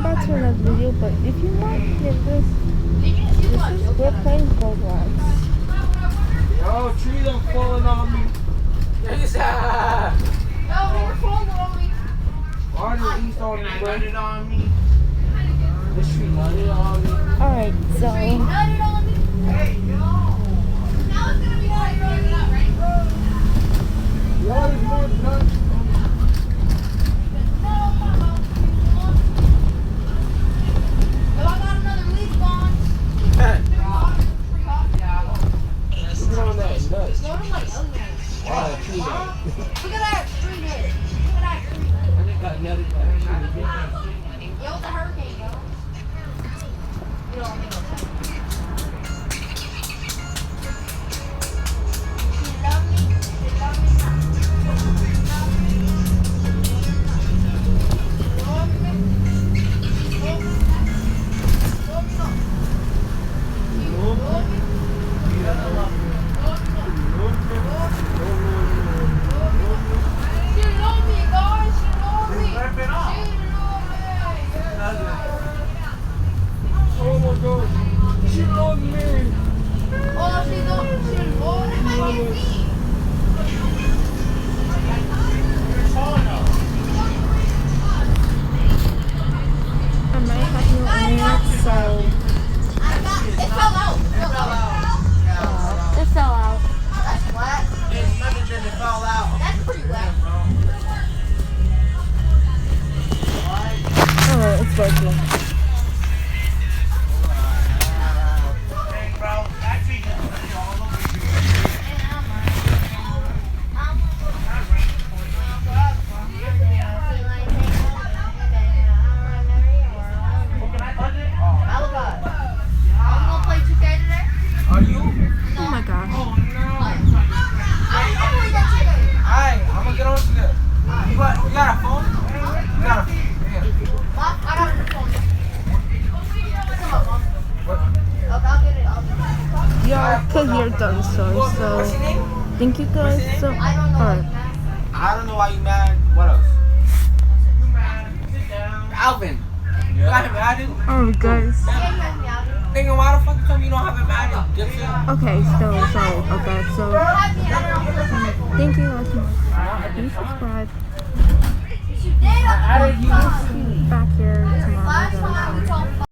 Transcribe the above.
come back to another video, but if you're not here, this is we're playing Roblox. Yo, trees are falling on me. No, they were falling on me. Why did East on me, bro? Landed on me. This tree landed on me. Alright, so Nutted on me. Hey, yo. Now it's gonna be hard to get it up, right? Y'all is more nuts. If I got another leaf on. Look on that nuts. Go to my other one. Oh, tree nuts. Look at that tree head. Look at that tree head. I just got nutted by a tree. Yo, it's a hurricane, yo. You don't need no sense. You love me. You love me not. You love me. You love me. You love me. Love me not. You love me. You gotta love me. Love me not. Love She love me, guys. She love me. me. Rip it off. She love me. Oh my god. She loved me. Oh, she love me. She love me. You're tall enough. I might have new internet, so It fell out. Yeah. it fell out. That's flat. It's nothing than it fell out. That's pretty wet. Oh, it's working. Hey, bro. That tree just put it all over you. Can I touch it? Oh. I'm gonna play 2K today. Are you? Oh my gosh. Oh, no. I'm playing that 2K. Alright, I'm gonna get on to that. You got a phone? You got a phone? Yeah. Mom, I got a new phone. Come on, Mom. What? I'll get it. I'll get it. Y'all could hear dinosaurs, What's so your name? thank you guys so I don't know. Alright. I don't know why you mad. What else? You mad? Sit down. Alvin. You got him added? Alright guys. Thinking why the fuck you told me you don't have him added? Dipshit. Okay, so thank you guys so much. Please subscribe. She did. Back here tomorrow. Last time we talked